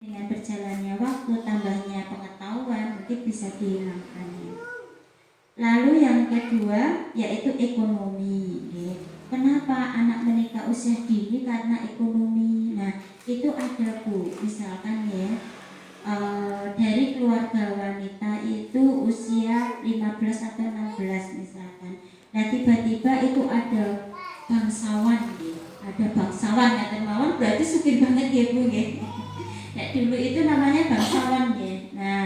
Dengan berjalannya waktu, tambahnya pengetahuan, mungkin bisa dihilangkan. Lalu yang kedua yaitu ekonomi. Kenapa anak menikah usia dini? Karena ekonomi. Nah, itu ada Bu, misalkan ya, dari keluarga wanita itu usia 15 atau 16 misalkan. Nah, tiba-tiba itu ada bangsawan ya. Ada bangsawan, ya termawon berarti sugih banget ya Bu ya. Nah, dulu itu namanya bangsawan ya. Nah,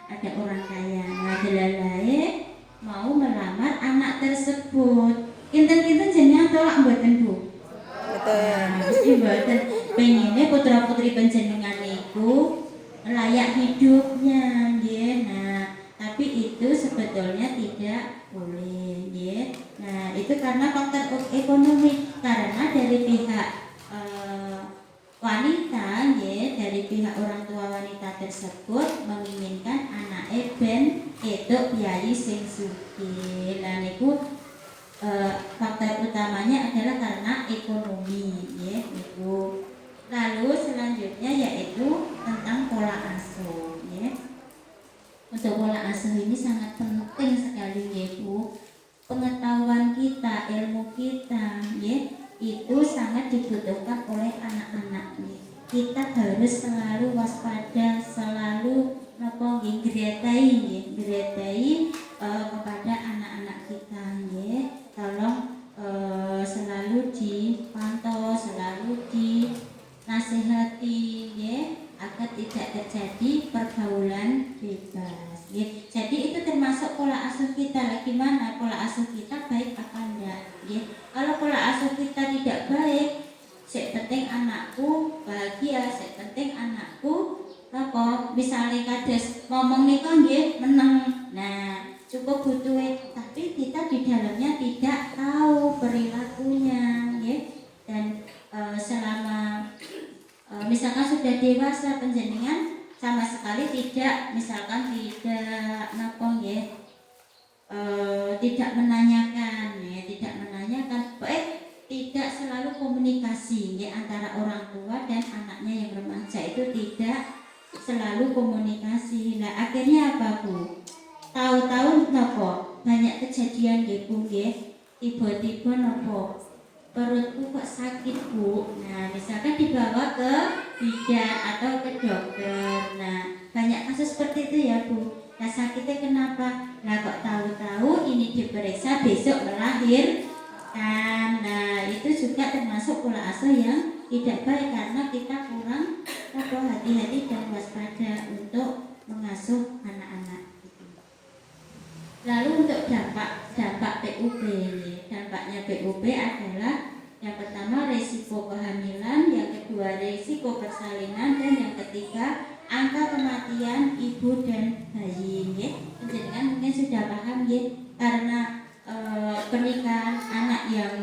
ada orang kaya. Nah, delalae mau melamar anak tersebut. Kinten-kinten jenengan tolak mboten Bu? Betul. Mesti mboten. Pengine putra-putri panjenengan niku layak hidupnya nggih. Nah, tapi itu sebetulnya tidak boleh nggih. Nah, itu karena faktor ekonomi, karena dari pihak wanita nggih, dari pihak orang tua wanita tersebut menginginkan anake ben entuk biayi sing sugih. Lah niku faktor utamanya adalah karena ekonomi nggih niku. Lalu selanjutnya yaitu tentang pola asuh ya. Untuk pola asuh ini sangat penting sekali ya Bu. Pengetahuan kita, ilmu kita ya, itu sangat dibutuhkan oleh anak-anak ya. Kita harus selalu waspada, selalu napa nggih gretai kepada anak-anak kita ya. Tolong selalu dipantau, selalu nasihati ya, agar tidak terjadi pergaulan bebas ya. Jadi itu termasuk pola asuh kita. Gimana pola asuh kita baik apa enggak ya. Kalau pola asuh kita tidak baik, sing penting anakku bahagia, sing penting anakku apa misalnya kades ngomong nika nggih meneng. Nah, cukup butuh tapi kita di dalamnya tidak tahu perilakunya ya. Dan selama misalkan sudah dewasa panjenengan sama sekali tidak, misalkan tidak napa nggih, tidak menanyakan ya, tidak menanyakan, tidak selalu komunikasi ya, antara orang tua dan anaknya yang remaja itu tidak selalu komunikasi. Nah, akhirnya apa Bu? Tahu-tahu napa banyak kejadian nggih Bu nggih, tiba-tiba napa perutku kok sakit Bu. Nah, misalkan dibawa ke bidan atau ke dokter. Nah, banyak kasus seperti itu ya Bu. Nah, sakitnya kenapa? Nah, kok tahu-tahu ini diperiksa besok melahirkan. Nah, itu juga termasuk pola asuh yang tidak baik karena kita kurang hati-hati dan waspada untuk mengasuh anak-anak. Lalu untuk dampak PUB, dampaknya PUB adalah yang pertama resiko kehamilan, yang kedua resiko persalinan, dan yang ketiga angka kematian ibu dan bayi. Penjenengan mungkin sudah paham ya, karena pernikahan anak yang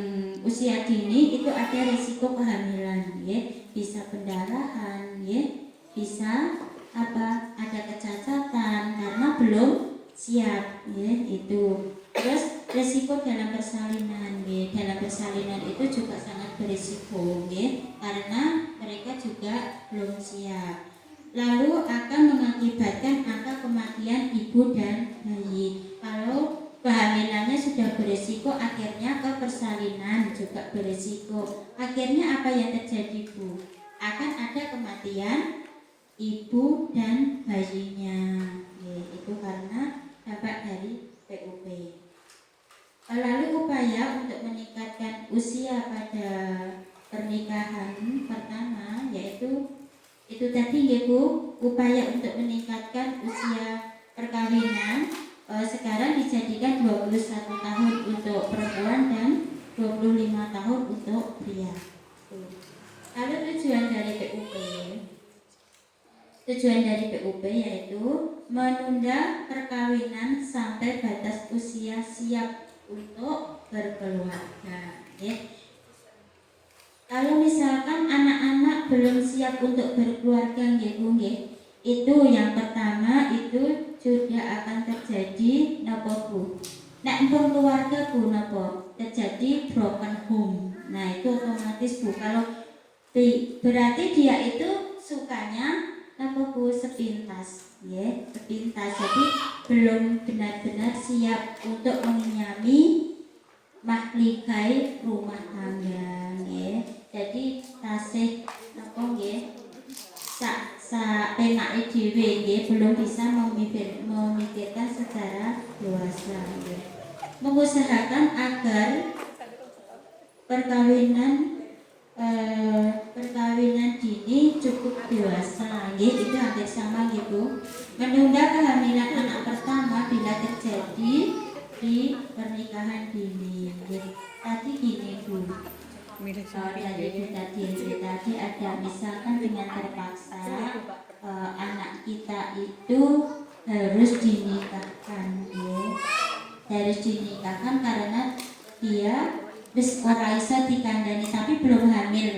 usia dini itu ada resiko kehamilan ya, bisa pendarahan ya, bisa ada kecacatan karena belum siap ya itu. Terus resiko dalam persalinan ya, dalam persalinan itu juga sangat berisiko ya, karena mereka juga belum siap. Lalu akan mengakibatkan angka kematian ibu dan bayi. Kalau kehamilannya sudah berisiko, akhirnya ke persalinan juga berisiko. Akhirnya apa yang terjadi Bu? Akan ada kematian ibu dan bayinya ya, itu karena dampak dari PUB. Lalu upaya untuk meningkatkan usia pada pernikahan pertama yaitu itu tadi ya Bu, upaya untuk meningkatkan usia perkawinan sekarang dijadikan 21 tahun untuk perempuan dan 25 tahun untuk pria. Lalu tujuan dari PUB yaitu menunda perkawinan sampai batas usia siap untuk berkeluarga ya. Kalau misalkan anak-anak belum siap untuk berkeluarga nggih Bu nggih, itu yang pertama itu sudah akan terjadi napa Bu? Nek empun keluarga Bu napa? Terjadi broken home. Nah, itu otomatis Bu, kalau berarti dia itu sukanya Bu sepintas ya, sepintas. Jadi belum benar-benar siap untuk mengenyami mahligai rumah tangga ya. Jadi tasih apa nggih sak penake dhewe nggih belum bisa memikirkan secara dewasa nggih. Mengusahakan agar perkawinan dini cukup dewasa nggih, itu hampir sama gitu. Menunda kehamilan anak pertama bila terjadi di pernikahan dini nggih. Tadi gini Bu, tadi ada misalkan dengan terpaksa anak kita itu harus dinikahkan ya. Harus dinikahkan karena dia wis ora iso dikandani tapi belum hamil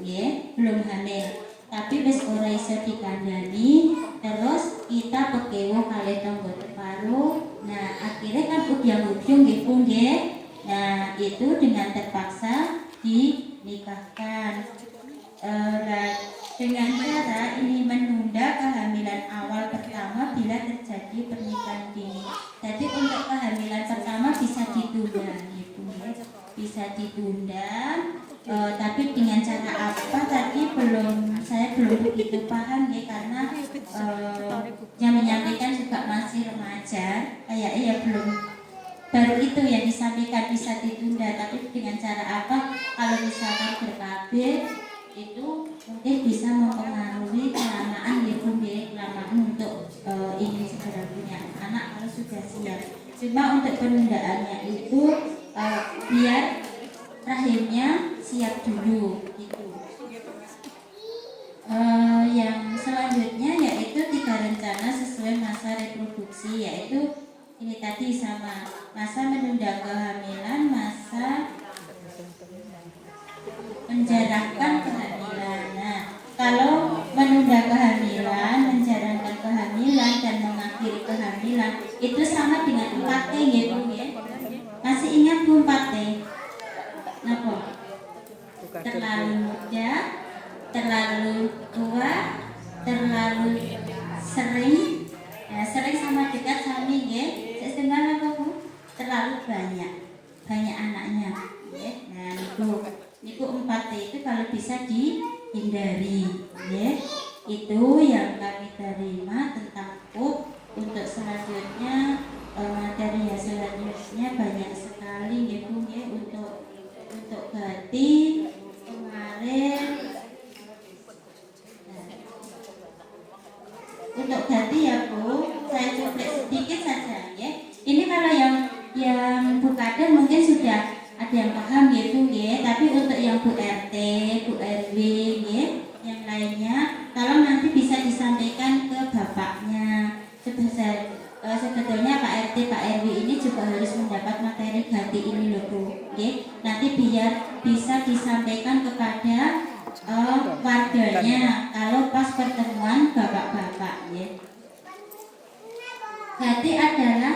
ya, belum hamil. Tapi wis ora iso dikandani, terus kita pekewo kalih tangga teparo. Nah, akhirnya kan ubyang-ubyung nggih Bu nggih. Nah, itu dengan terpaksa dinikahkan dengan cara ini menunda kehamilan awal pertama bila terjadi pernikahan dini. Jadi untuk kehamilan pertama bisa ditunda gitu ya, bisa ditunda tapi dengan cara apa tadi saya belum begitu paham ya, karena yang menyampaikan juga masih remaja kayaknya ya belum, baru itu yang disampaikan bisa ditunda, tapi dengan cara apa? Kalau misalkan ber-KB itu mungkin bisa mempengaruhi kelamaan ya Bu, kelamaan untuk ingin segera punya anak kalau sudah siap. Cuma untuk penundaannya itu biar rahimnya siap dulu gitu. Yang selanjutnya yaitu 3 rencana sesuai masa reproduksi, yaitu ini tadi sama masa menunda kehamilan, masa menjarahkan kehamilan. Nah, kalau menunda kehamilan, menjarahkan kehamilan dan mengakhiri kehamilan itu sama dengan 4T ya Bu ya. Masih ingat Bu 4T? Napa? Terlalu muda, terlalu tua, terlalu sering. Ya, sering sama dekat sami nggih. Sebenarnya apa Bu? Terlalu banyak anaknya nggih. Nah, niku 4T itu kalau bisa dihindari nggih. Itu yang kami terima tentang PUP. Untuk selanjutnya materi yang selanjutnya banyak sekali nggih Bu nggih, untuk ganti kemarin. Untuk ganti ya Bu, saya coba sedikit saja ya. Ini kalau yang Bu Kader mungkin sudah ada yang paham ya Bu ya, tapi untuk yang Bu RT, Bu RW ya, yang lainnya kalau nanti bisa disampaikan ke bapaknya. Sebetulnya Pak RT, Pak RW ini juga harus mendapat materi ganti ini loh Bu ya. Nanti biar bisa disampaikan kepada warganya kalau pas pertemuan bapak-bapak ya. Ganti adalah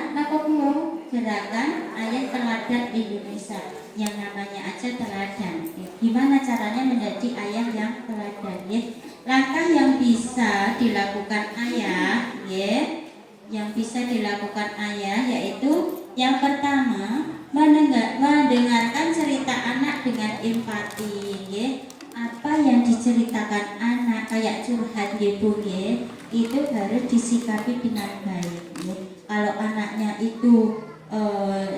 gerakan ayah teladan Indonesia, yang namanya aja teladan ya. Gimana caranya menjadi ayah yang teladan ya? Langkah yang bisa dilakukan ayah ya, yang bisa dilakukan ayah yaitu yang pertama mendengarkan cerita anak dengan empati ya. Apa yang diceritakan anak kayak curhat ya Bu ya, itu harus disikapi dengan baik ya. Kalau anaknya itu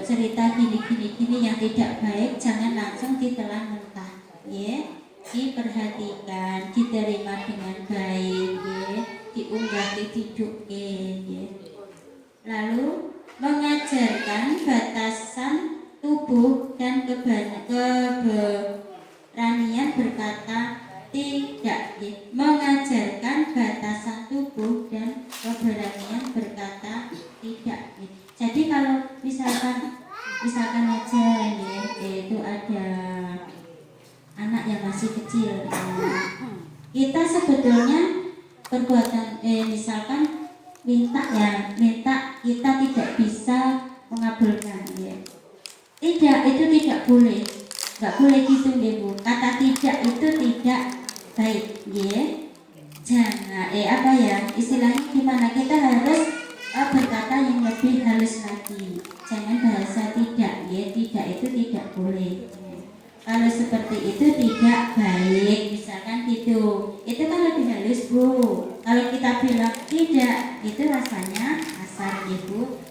cerita gini yang tidak baik, jangan langsung ditelan mentah ya. Diperhatikan, diterima dengan baik ya, diunggah dididuke ya. Lalu mengajarkan batasan tubuh dan keberanian berkata tidak ya. Mengajarkan batasan tubuh dan keberanian berkata tidak ya. Jadi kalau misalkan aja ya, itu ada anak yang masih kecil ya. Kita sebetulnya perbuatan misalkan minta kita tidak bisa mengabulkan ya. Tidak, itu tidak boleh. Enggak boleh gitu ya Bu. Kata tidak itu tidak baik ya. jangan apa ya istilahnya gimana, kita harus berkata yang lebih halus lagi, jangan bahasa tidak ya, tidak itu tidak boleh. Kalau seperti itu tidak baik, misalkan gitu, itu kan lebih halus Bu. Kalau kita bilang tidak, itu rasanya kasar ya Bu.